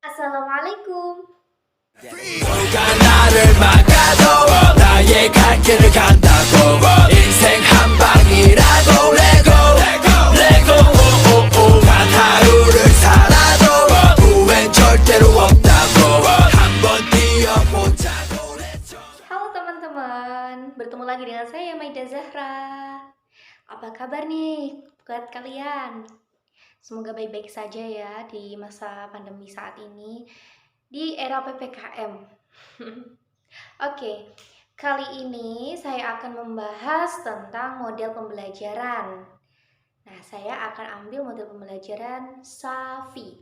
Assalamualaikum. 누가 나를 막아도 나의 갈 길을 간다고 인생 한 방이라도 레고 레고 오오오 단 하루를 살아도 후회는 절대로 없다고 한번 뛰어보자고 했죠. Halo teman-teman, bertemu lagi dengan saya Maida Zahra. Apa kabar nih buat kalian? Semoga baik-baik saja ya di masa pandemi saat ini, di era PPKM. Oke, kali ini saya akan membahas tentang model pembelajaran. Nah, saya akan ambil model pembelajaran Safi.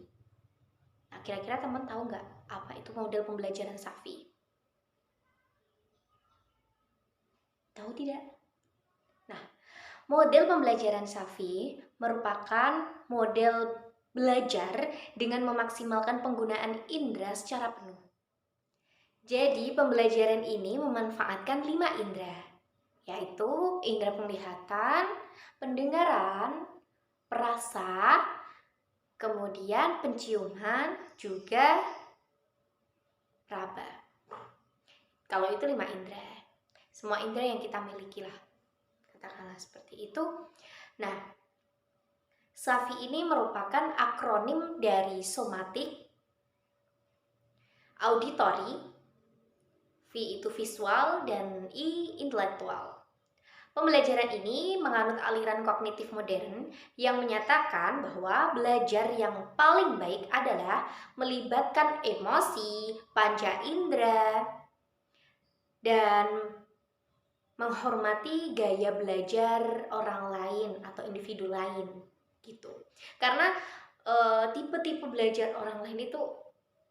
Nah, kira-kira teman tahu nggak apa itu model pembelajaran Safi? Tahu tidak? Nah, model pembelajaran Safi merupakan model belajar dengan memaksimalkan penggunaan indera secara penuh. Jadi, pembelajaran ini memanfaatkan 5 indera, yaitu indera penglihatan, pendengaran, perasa, kemudian penciuman, juga raba. Kalau itu 5 indera. Semua indera yang kita miliki lah, katakanlah seperti itu. Nah, Safi ini merupakan akronim dari somatik, auditory, V itu visual, dan I intelektual. Pembelajaran ini menganut aliran kognitif modern yang menyatakan bahwa belajar yang paling baik adalah melibatkan emosi, panca indera, dan menghormati gaya belajar orang lain atau individu lain gitu. Karena tipe-tipe belajar orang lain itu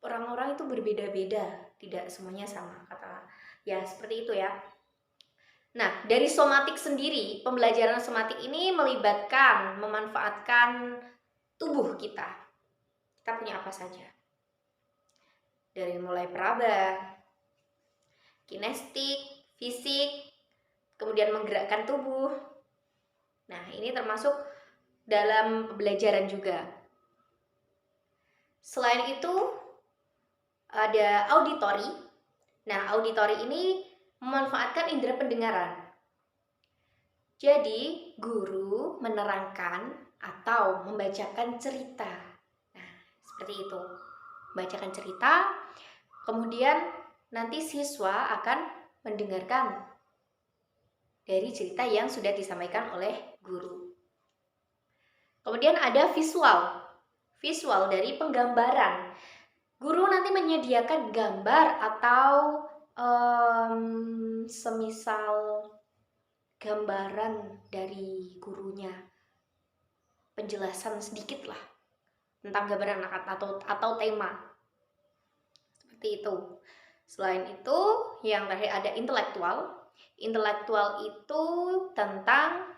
orang-orang itu berbeda-beda, tidak semuanya sama, kata ya seperti itu ya. Nah, dari somatik sendiri, pembelajaran somatik ini memanfaatkan tubuh kita. Kita punya apa saja? Dari mulai peraba, kinestik, fisik, kemudian menggerakkan tubuh. Nah, ini termasuk dalam pembelajaran juga. Selain itu, ada auditory. Nah, auditory ini memanfaatkan indera pendengaran. Jadi, guru menerangkan atau membacakan cerita. Nah, seperti itu. Membacakan cerita, kemudian nanti siswa akan mendengarkan dari cerita yang sudah disampaikan oleh guru. Kemudian ada visual. Visual dari penggambaran. Guru nanti menyediakan gambar atau semisal gambaran dari gurunya. Penjelasan sedikit lah tentang gambaran atau tema. Seperti itu. Selain itu, yang terakhir ada intelektual. Intelektual itu tentang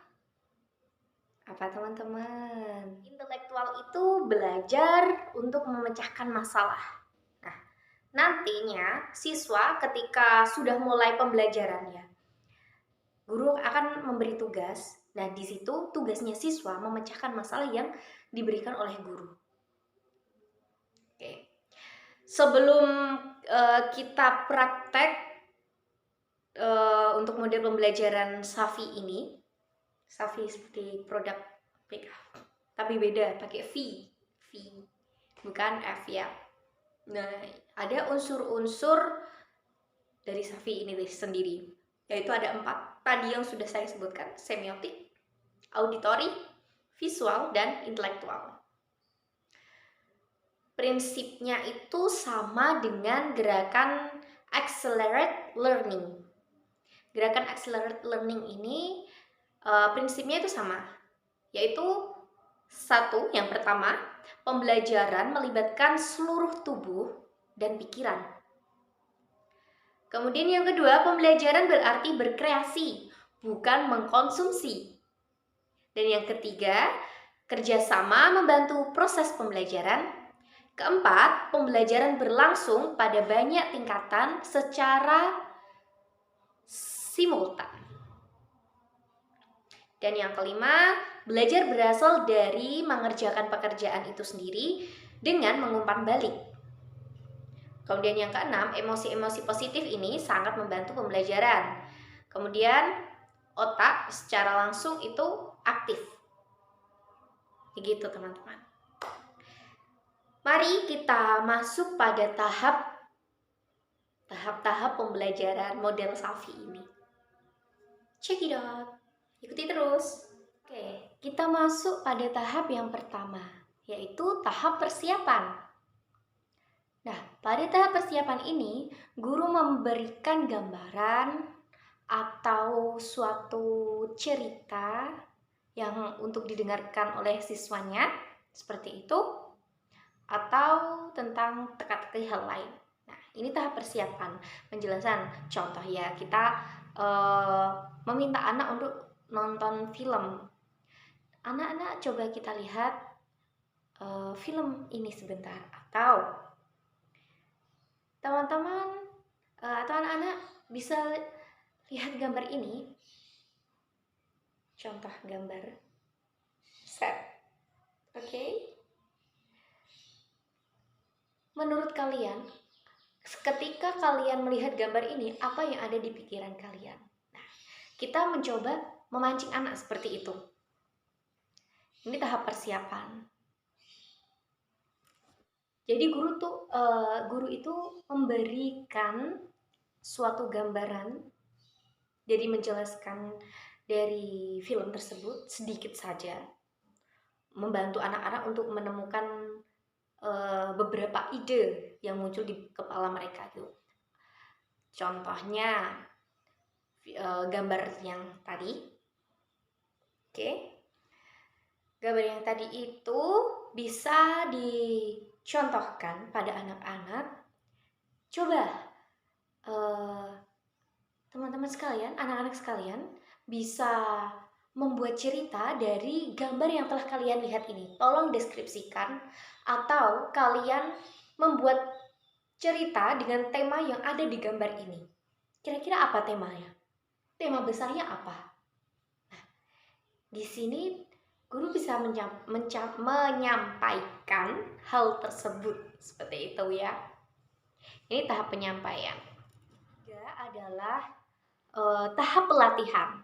apa teman-teman? Intelektual itu belajar untuk memecahkan masalah. Nah, nantinya siswa ketika sudah mulai pembelajarannya, guru akan memberi tugas. Nah, di situ tugasnya siswa memecahkan masalah yang diberikan oleh guru. Oke. Sebelum kita praktek untuk model pembelajaran Safi ini, Safi seperti produk PK, tapi beda, pakai V, bukan F ya. Nah, ada unsur-unsur dari Safi ini sendiri, yaitu ada 4 tadi yang sudah saya sebutkan: semiotik, auditory, visual, dan intelektual. Prinsipnya itu sama dengan gerakan accelerate learning. Gerakan accelerate learning ini prinsipnya itu sama, yaitu yang pertama, pembelajaran melibatkan seluruh tubuh dan pikiran. Kemudian yang kedua, pembelajaran berarti berkreasi, bukan mengkonsumsi. Dan yang ketiga, kerjasama membantu proses pembelajaran. Keempat, pembelajaran berlangsung pada banyak tingkatan secara simultan. Dan yang kelima, belajar berasal dari mengerjakan pekerjaan itu sendiri dengan mengumpan balik. Kemudian yang keenam, emosi-emosi positif ini sangat membantu pembelajaran. Kemudian otak secara langsung itu aktif. Begitu teman-teman. Mari kita masuk pada tahap-tahap pembelajaran model Safi ini. Check it out. Ikuti terus. Oke, kita masuk pada tahap yang pertama, yaitu tahap persiapan. Nah, pada tahap persiapan ini, guru memberikan gambaran atau suatu cerita yang untuk didengarkan oleh siswanya, seperti itu, atau tentang teka-teki hal lain. Nah, ini tahap persiapan, penjelasan. Contoh ya, kita meminta anak untuk nonton film. Anak-anak coba kita lihat film ini sebentar, atau teman-teman atau anak-anak bisa lihat gambar ini. Contoh gambar set. Oke. Menurut kalian, ketika kalian melihat gambar ini, apa yang ada di pikiran kalian? Nah, kita mencoba memancing anak seperti itu. Ini tahap persiapan. Jadi guru itu memberikan suatu gambaran, jadi menjelaskan dari film tersebut sedikit saja, membantu anak-anak untuk menemukan beberapa ide yang muncul di kepala mereka gitu. Contohnya gambar yang tadi. Oke. Gambar yang tadi itu bisa dicontohkan pada anak-anak. Coba teman-teman sekalian, anak-anak sekalian bisa membuat cerita dari gambar yang telah kalian lihat ini. Tolong deskripsikan atau kalian membuat cerita dengan tema yang ada di gambar ini. Kira-kira apa temanya? Tema besarnya apa? Nah, di sini guru bisa menyampaikan hal tersebut seperti itu ya. Ini tahap penyampaian. Ketiga adalah tahap pelatihan.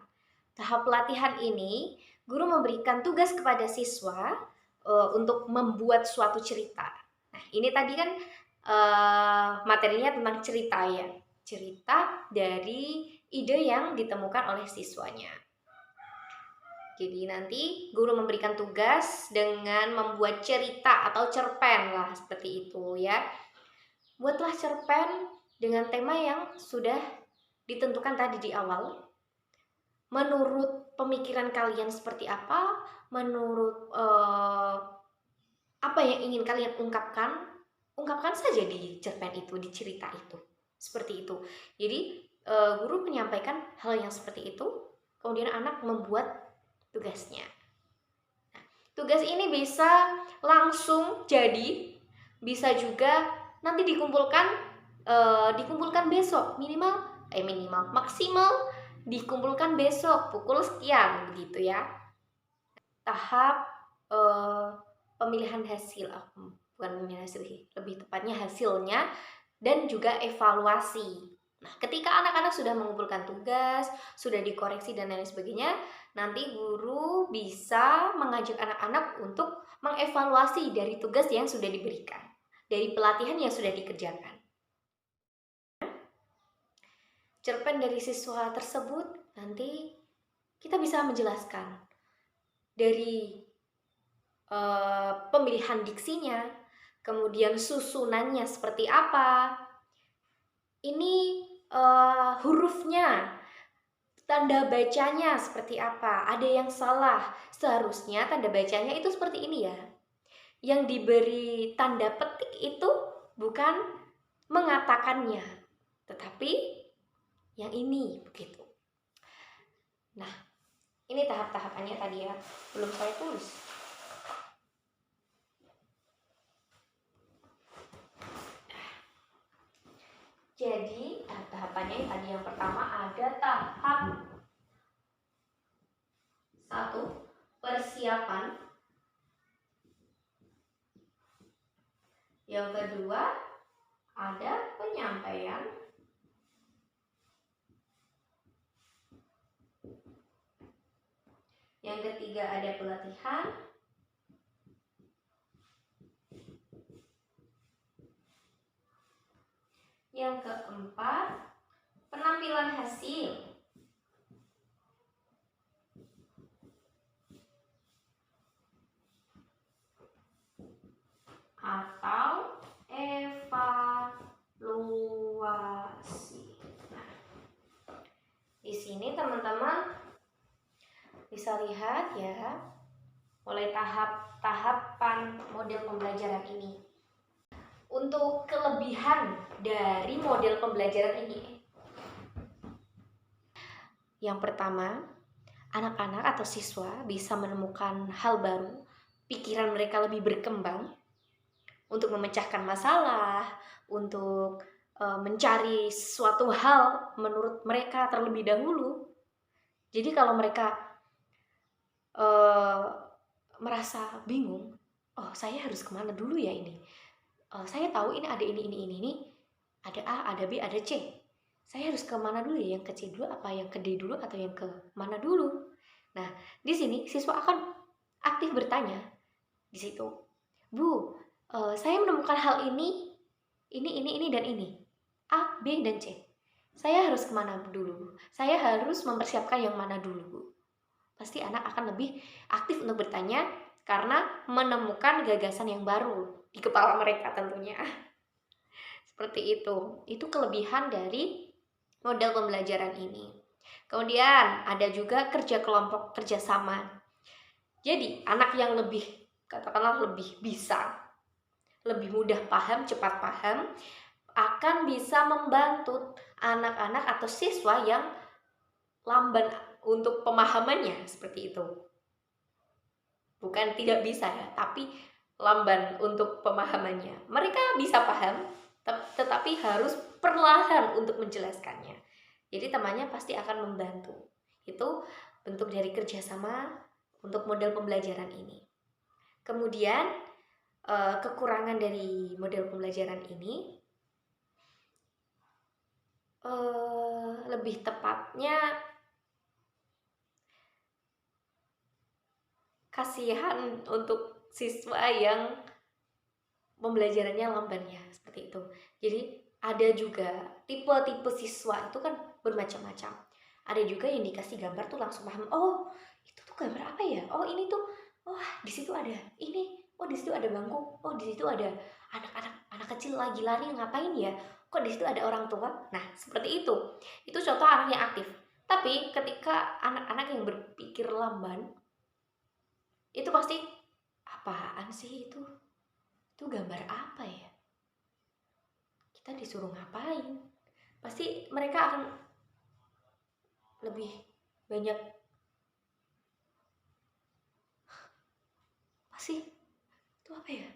Tahap pelatihan ini guru memberikan tugas kepada siswa untuk membuat suatu cerita. Nah, ini tadi kan materinya tentang cerita ya. Cerita dari ide yang ditemukan oleh siswanya. Jadi nanti guru memberikan tugas dengan membuat cerita atau cerpen lah seperti itu ya. Buatlah cerpen dengan tema yang sudah ditentukan tadi di awal. Menurut pemikiran kalian seperti apa? Menurut apa yang ingin kalian ungkapkan? Ungkapkan saja di cerpen itu, di cerita itu. Seperti itu. Jadi guru menyampaikan hal yang seperti itu, kemudian anak membuat tugasnya. Nah, tugas ini bisa langsung jadi, bisa juga nanti dikumpulkan besok, maksimal dikumpulkan besok pukul sekian begitu ya. Tahap pemilihan hasil, bukan pemilihan hasil, lebih tepatnya hasilnya dan juga evaluasi. Nah, ketika anak-anak sudah mengumpulkan tugas, sudah dikoreksi dan lain sebagainya, nanti guru bisa mengajak anak-anak untuk mengevaluasi dari tugas yang sudah diberikan, dari pelatihan yang sudah dikerjakan. Cerpen dari siswa tersebut nanti kita bisa menjelaskan dari pemilihan diksinya, kemudian susunannya seperti apa, ini hurufnya, tanda bacanya seperti apa, ada yang salah, seharusnya tanda bacanya itu seperti ini ya. Yang diberi tanda petik itu bukan mengatakannya, tetapi yang ini begitu. Nah, ini tahap-tahapannya tadi ya, belum saya tulis. Jadi tahapannya tadi yang pertama ada tahap 1 persiapan, yang kedua ada penyampaian, yang ketiga ada pelatihan, yang keempat penampilan hasil, atau evaluasi. Nah, di sini teman-teman bisa lihat ya, mulai tahapan model pembelajaran ini. Untuk kelebihan dari model pembelajaran ini, yang pertama, anak-anak atau siswa bisa menemukan hal baru, pikiran mereka lebih berkembang untuk memecahkan masalah, untuk mencari suatu hal menurut mereka terlebih dahulu. Jadi kalau mereka merasa bingung, oh saya harus kemana dulu ya ini? Saya tahu ini ada ini, ada A, ada B, ada C. Saya harus kemana dulu ya? Yang ke C dulu, apa yang ke D dulu, atau yang ke mana dulu? Nah, di sini siswa akan aktif bertanya di situ. Bu, saya menemukan hal ini, dan ini. A, B, dan C. Saya harus kemana dulu? Saya harus mempersiapkan yang mana dulu? Pasti anak akan lebih aktif untuk bertanya karena menemukan gagasan yang baru di kepala mereka tentunya. Seperti itu. Itu kelebihan dari model pembelajaran ini. Kemudian ada juga kerja kelompok, kerjasama. Jadi anak yang lebih, katakanlah lebih bisa, lebih mudah paham, cepat paham, akan bisa membantu anak-anak atau siswa yang lamban untuk pemahamannya, seperti itu. Bukan tidak bisa ya, tapi lamban untuk pemahamannya. Mereka bisa paham, tetapi harus perlahan untuk menjelaskannya. Jadi temannya pasti akan membantu. Itu bentuk dari kerjasama untuk model pembelajaran ini. Kemudian kekurangan dari model pembelajaran ini, lebih tepatnya kasihan untuk siswa yang pembelajarannya lamban ya, seperti itu. Jadi ada juga tipe-tipe siswa itu kan bermacam-macam. Ada juga yang dikasih gambar tuh langsung paham. Oh, itu tuh gambar apa ya? Oh, ini tuh, oh di situ ada ini. Oh, di situ ada bangku. Oh, di situ ada anak kecil lagi lari ngapain ya? Kok di situ ada orang tua? Nah, seperti itu. Itu contoh anak yang aktif. Tapi ketika anak-anak yang berpikir lamban, itu pasti apaan sih itu? Itu gambar apa ya? Kita disuruh ngapain? Pasti mereka akan lebih banyak pasti itu apa ya?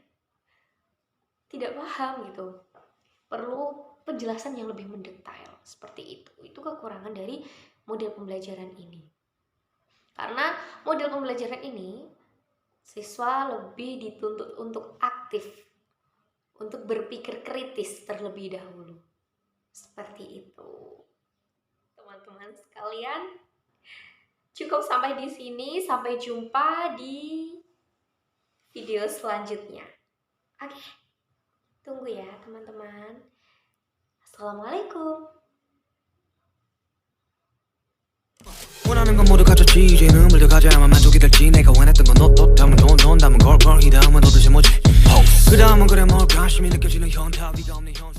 Tidak paham gitu. Perlu penjelasan yang lebih mendetail seperti itu. Itu kekurangan dari model pembelajaran ini. Karena model pembelajaran ini siswa lebih dituntut untuk aktif, untuk berpikir kritis terlebih dahulu. Seperti itu. Teman-teman sekalian, cukup sampai di sini. Sampai jumpa di video selanjutnya. Oke, tunggu ya teman-teman. Assalamualaikum. 원하는 건 모두 갖췄지 이제는 물려가져야만 만족이 될지 내가 원했던 건 어떻다면 넌 담은 걸 이 다음은 도대체 뭐지 그 다음은 그래 뭘까 관심이 느껴지는 현타 위가 없는 현